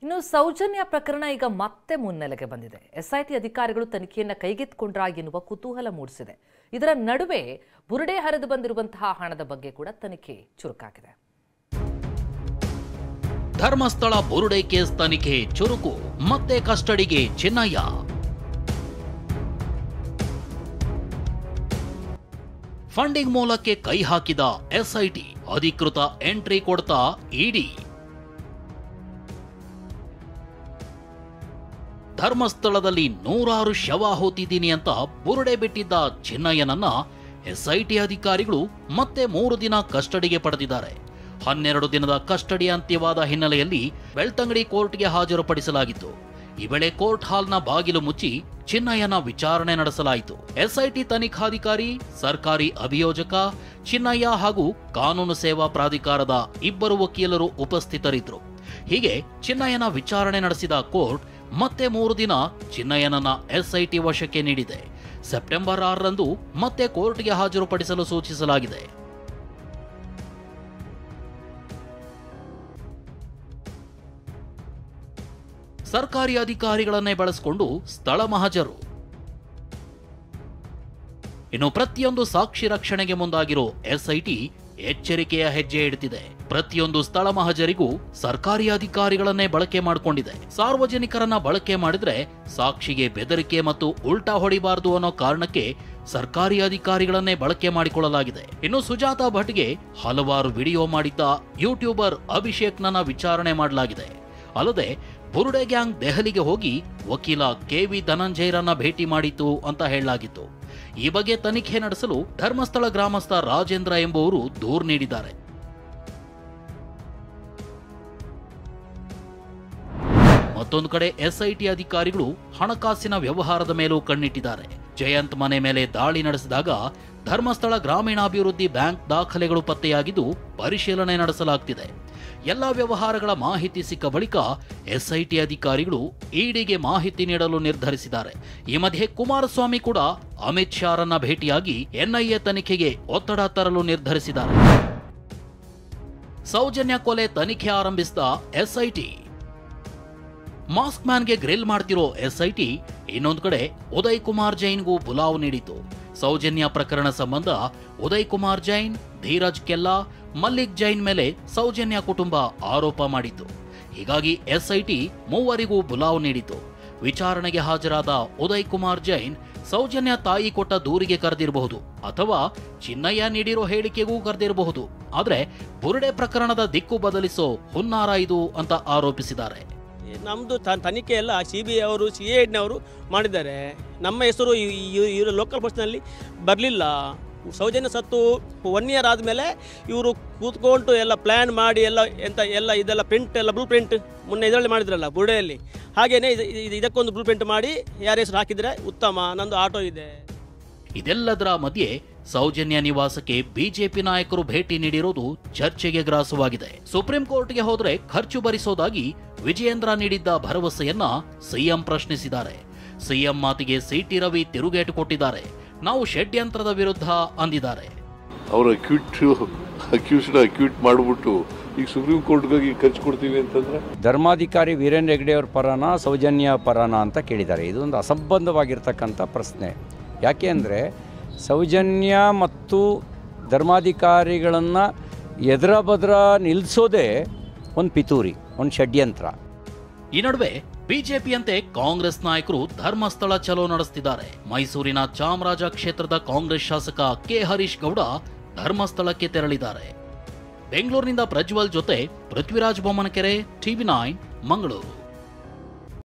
ಇನ್ನು ಸೌಜನ್ಯ ಪ್ರಕರಣ ಈಗ ಮತ್ತೆ ಮುನ್ನೆಲೆಗೆ ಬಂದಿದೆ. ಎಸ್ಐಟಿ ಅಧಿಕಾರಿಗಳು ತನಿಖೆಯನ್ನು ಕೈಗೆತ್ತಿಕೊಂಡ್ರಾ ಎನ್ನುವ ಕುತೂಹಲ ಮೂಡಿಸಿದೆ. ಇದರ ನಡುವೆ ಬುರುಡೆ ಹರಿದು ಬಂದಿರುವಂತಹ ಹಣದ ಬಗ್ಗೆ ಕೂಡ ತನಿಖೆ ಚುರುಕಾಗಿದೆ. ಧರ್ಮಸ್ಥಳ ಬುರುಡೆ ಕೇಸ್ ತನಿಖೆ ಚುರುಕು. ಮತ್ತೆ ಕಸ್ಟಡಿಗೆ ಚಿನ್ನಯ್ಯ. ಫಂಡಿಂಗ್ ಮೂಲಕ್ಕೆ ಕೈ ಹಾಕಿದ ಎಸ್ಐಟಿ, ಅಧಿಕೃತ ಎಂಟ್ರಿ ಕೊಡ್ತಾ ಇಡಿ. ಧರ್ಮಸ್ಥಳದಲ್ಲಿ 100 ಶವ ಹೋತಿದ್ದೀನಿ ಅಂತ ಬುರುಡೆ ಬಿಟ್ಟಿದ್ದ ಚಿನ್ನಯ್ಯನನ್ನ ಎಸ್ಐಟಿ ಅಧಿಕಾರಿಗಳು ಮತ್ತೆ 3 ದಿನ ಕಸ್ಟಡಿಗೆ ಪಡೆದಿದ್ದಾರೆ. 12 ದಿನದ ಕಸ್ಟಡಿ ಅಂತ್ಯವಾದ ಹಿನ್ನೆಲೆಯಲ್ಲಿ ಬೆಳ್ತಂಗಡಿ ಕೋರ್ಟ್ಗೆ ಹಾಜರುಪಡಿಸಲಾಗಿತ್ತು. ಈ ವೇಳೆ ಕೋರ್ಟ್ ಹಾಲ್ನ ಬಾಗಿಲು ಮುಚ್ಚಿ ಚಿನ್ನಯ್ಯನ ವಿಚಾರಣೆ ನಡೆಸಲಾಯಿತು. ಎಸ್ಐಟಿ ತನಿಖಾಧಿಕಾರಿ, ಸರ್ಕಾರಿ ಅಭಿಯೋಜಕ, ಚಿನ್ನಯ್ಯ ಹಾಗೂ ಕಾನೂನು ಸೇವಾ ಪ್ರಾಧಿಕಾರದ 2 ವಕೀಲರು ಉಪಸ್ಥಿತರಿದ್ದರು. ಹೀಗೆ ಚಿನ್ನಯ್ಯನ ವಿಚಾರಣೆ ನಡೆಸಿದ ಕೋರ್ಟ್ ಮತ್ತೆ 3 ದಿನ ಚಿನ್ನಯ್ಯನನ್ನ ಎಸ್ಐಟಿ ವಶಕ್ಕೆ ನೀಡಿದೆ. ಸೆಪ್ಟೆಂಬರ್ 6ರಂದು ಮತ್ತೆ ಕೋರ್ಟ್ಗೆ ಹಾಜರುಪಡಿಸಲು ಸೂಚಿಸಲಾಗಿದೆ. ಸರ್ಕಾರಿ ಅಧಿಕಾರಿಗಳನ್ನೇ ಬಳಸಿಕೊಂಡು ಸ್ಥಳ ಮಹಜರು. ಇನ್ನು ಪ್ರತಿಯೊಂದು ಸಾಕ್ಷಿ ರಕ್ಷಣೆಗೆ ಮುಂದಾಗಿರೋ ಎಸ್ಐಟಿ ಎಚ್ಚರಿಕೆಯ ಹೆಜ್ಜೆ ಇಡುತ್ತಿದೆ. ಪ್ರತಿಯೊಂದು ಸ್ಥಳ ಮಹಜರಿಗೂ ಸರ್ಕಾರಿ ಅಧಿಕಾರಿಗಳನ್ನೇ ಬಳಕೆ ಮಾಡಿಕೊಂಡಿದೆ. ಸಾರ್ವಜನಿಕರನ್ನ ಬಳಕೆ ಮಾಡಿದ್ರೆ ಸಾಕ್ಷಿಗೆ ಬೆದರಿಕೆ ಮತ್ತು ಉಲ್ಟಾ ಹೊಡಿಬಾರದು ಅನ್ನೋ ಕಾರಣಕ್ಕೆ ಸರ್ಕಾರಿ ಅಧಿಕಾರಿಗಳನ್ನೇ ಬಳಕೆ ಮಾಡಿಕೊಳ್ಳಲಾಗಿದೆ. ಇನ್ನು ಸುಜಾತಾ ಭಟ್ಗೆ ಹಲವಾರು ವಿಡಿಯೋ ಮಾಡಿದ್ದ ಯೂಟ್ಯೂಬರ್ ಅಭಿಷೇಕ್ನನ್ನ ವಿಚಾರಣೆ ಮಾಡಲಾಗಿದೆ. ಅಲ್ಲದೆ ಬುರುಡೆ ಗ್ಯಾಂಗ್ ದೆಹಲಿಗೆ ಹೋಗಿ ವಕೀಲ ಕೆವಿ ಧನಂಜಯರನ್ನ ಭೇಟಿ ಮಾಡಿತ್ತು ಅಂತ ಹೇಳಲಾಗಿತ್ತು. ಈ ಬಗ್ಗೆ ತನಿಖೆ ನಡೆಸಲು ಧರ್ಮಸ್ಥಳ ಗ್ರಾಮಸ್ಥ ರಾಜೇಂದ್ರ ಎಂಬುವರು ದೂರು ನೀಡಿದ್ದಾರೆ. ಮತ್ತೊಂದು ಕಡೆ ಎಸ್ಐಟಿ ಅಧಿಕಾರಿಗಳು ಹಣಕಾಸಿನ ವ್ಯವಹಾರದ ಮೇಲೂ ಕಣ್ಣಿಟ್ಟಿದ್ದಾರೆ. ಜಯಂತ್ ಮನೆ ಮೇಲೆ ದಾಳಿ ನಡೆಸಿದಾಗ ಧರ್ಮಸ್ಥಳ ಗ್ರಾಮೀಣಾಭಿವೃದ್ಧಿ ಬ್ಯಾಂಕ್ ದಾಖಲೆಗಳು ಪತ್ತೆಯಾಗಿದ್ದು ಪರಿಶೀಲನೆ ನಡೆಸಲಾಗುತ್ತಿದೆ. ಎಲ್ಲ ವ್ಯವಹಾರಗಳ ಮಾಹಿತಿ ಸಿಕ್ಕ ಬಳಿಕ ಎಸ್ಐಟಿ ಅಧಿಕಾರಿಗಳು ಇಡಿಗೆ ಮಾಹಿತಿ ನೀಡಲು ನಿರ್ಧರಿಸಿದ್ದಾರೆ. ಈ ಮಧ್ಯೆ ಕುಮಾರಸ್ವಾಮಿ ಕೂಡ ಅಮಿತ್ ಶಾರನ್ನ ಭೇಟಿಯಾಗಿ ಎನ್ಐಎ ತನಿಖೆಗೆ ಒತ್ತಡ ತರಲು ನಿರ್ಧರಿಸಿದ್ದಾರೆ. ಸೌಜನ್ಯ ಕೊಲೆ ತನಿಖೆ ಆರಂಭಿಸಿದ ಎಸ್ಐಟಿ. ಮಾಸ್ಕ್ ಮ್ಯಾನ್ಗೆ ಗ್ರಿಲ್ ಮಾಡ್ತಿರೋ ಎಸ್ಐಟಿ ಇನ್ನೊಂದು ಕಡೆ ಉದಯ್ ಕುಮಾರ್ ಜೈನ್ಗೂ ಬುಲಾವ್ ನೀಡಿತು. ಸೌಜನ್ಯ ಪ್ರಕರಣ ಸಂಬಂಧ ಉದಯ್ ಕುಮಾರ್ ಜೈನ್, ಧೀರಜ್ ಕೆಲ್ಲಾ, ಮಲ್ಲಿಕ್ ಜೈನ್ ಮೇಲೆ ಸೌಜನ್ಯ ಕುಟುಂಬ ಆರೋಪ ಮಾಡಿತ್ತು. ಹೀಗಾಗಿ ಎಸ್ಐಟಿ 3 ಬುಲಾವ್ ನೀಡಿತು. ವಿಚಾರಣೆಗೆ ಹಾಜರಾದ ಉದಯ್ ಕುಮಾರ್ ಜೈನ್ ಸೌಜನ್ಯ ತಾಯಿ ಕೊಟ್ಟ ದೂರಿಗೆ ಕರೆದಿರಬಹುದು ಅಥವಾ ಚಿನ್ನಯ್ಯ ನೀಡಿರೋ ಹೇಳಿಕೆಗೂ ಕರೆದಿರಬಹುದು. ಆದ್ರೆ ಬುರುಡೆ ಪ್ರಕರಣದ ದಿಕ್ಕು ಬದಲಿಸೋ ಹುನ್ನಾರ ಇದು ಅಂತ ಆರೋಪಿಸಿದ್ದಾರೆ. ನಮ್ಮದು ತನಿಖೆ ಎಲ್ಲ CBI ಅವರು CID ಮಾಡಿದ್ದಾರೆ. ನಮ್ಮ ಹೆಸರು ಇವರು ಲೋಕಲ್ ಪೋಸ್ಟ್ನಲ್ಲಿ ಬರಲಿಲ್ಲ. ಸೌಜನ್ಯ ಸತ್ತು 1 ಇಯರ್ ಆದಮೇಲೆ ಇವರು ಕೂತ್ಕೊಂಡು ಎಲ್ಲ ಪ್ಲ್ಯಾನ್ ಮಾಡಿ ಇದೆಲ್ಲ ಪ್ರಿಂಟ್ ಎಲ್ಲ ಬ್ಲೂ ಪ್ರಿಂಟ್ ಮೊನ್ನೆ ಇದರಲ್ಲಿ ಮಾಡಿದ್ರಲ್ಲ ಬುರುಡೆಯಲ್ಲಿ, ಹಾಗೇನೆ ಇದಕ್ಕೊಂದು ಬ್ಲೂ ಪ್ರಿಂಟ್ ಮಾಡಿ ಯಾರ ಹೆಸರು ಹಾಕಿದರೆ ಉತ್ತಮ. ನಂದು ಆಟೋ ಇದೆ. ಇದೆಲ್ಲದರ ಮಧ್ಯೆ ಸೌಜನ್ಯ ನಿವಾಸಕ್ಕೆ ಬಿಜೆಪಿ ನಾಯಕರು ಭೇಟಿ ನೀಡಿರೋದು ಚರ್ಚೆಗೆ ಗ್ರಾಸವಾಗಿದೆ. ಸುಪ್ರೀಂ ಕೋರ್ಟ್ಗೆ ಹೋದ್ರೆ ಖರ್ಚು ಭರಿಸೋದಾಗಿ ವಿಜಯೇಂದ್ರ ನೀಡಿದ್ದ ಭರವಸೆಯನ್ನ ಸಿಎಂ ಪ್ರಶ್ನಿಸಿದ್ದಾರೆ. ಸಿಎಂ ಮಾತಿಗೆ ಸಿಟಿ ರವಿ ತಿರುಗೇಟು ಕೊಟ್ಟಿದ್ದಾರೆ. ನಾವು ಷಡ್ಯಂತ್ರದ ವಿರುದ್ಧ ಅಂದಿದ್ದಾರೆ. ಅವರು ಅಕ್ಯೂಟ್ ಮಾಡಿಬಿಟ್ಟು ಈಗ ಸುಪ್ರೀಂ ಕೋರ್ಟ್ಗಾಗಿ ಖರ್ಚು ಕೊಡ್ತೀವಿ ಅಂತಂದ್ರೆ ಧರ್ಮಾಧಿಕಾರಿ ವೀರೇಂದ್ರ ಹೆಗ್ಡೆ ಅವ್ರ ಪರನ ಸೌಜನ್ಯ ಪರನ ಅಂತ ಕೇಳಿದ್ದಾರೆ. ಇದೊಂದು ಅಸಂಬದ್ಧವಾಗಿರ್ತಕ್ಕಂಥ ಪ್ರಶ್ನೆ. ಯಾಕೆ ಅಂದರೆ ಸೌಜನ್ಯ ಮತ್ತು ಧರ್ಮಾಧಿಕಾರಿಗಳನ್ನು ಎದುರ ಬದ್ರ ನಿಲ್ಲಿಸೋದೇ ಒಂದು ಪಿತೂರಿ, ಒಂದು ಷಡ್ಯಂತ್ರ. ಈ ನಡುವೆ ಬಿಜೆಪಿಯಂತೆ ಕಾಂಗ್ರೆಸ್ ನಾಯಕರು ಧರ್ಮಸ್ಥಳ ಚಲೋ ನಡೆಸುತ್ತಿದ್ದಾರೆ. ಮೈಸೂರಿನ ಚಾಮರಾಜ ಕ್ಷೇತ್ರದ ಕಾಂಗ್ರೆಸ್ ಶಾಸಕ ಕೆ ಹರೀಶ್ ಗೌಡ ಧರ್ಮಸ್ಥಳಕ್ಕೆ ತೆರಳಿದ್ದಾರೆ. ಬೆಂಗಳೂರಿನಿಂದ ಪ್ರಜ್ವಲ್ ಜೊತೆ ಪೃಥ್ವಿರಾಜ್ ಬೊಮ್ಮನಕೆರೆ, TV9 ಮಂಗಳೂರು.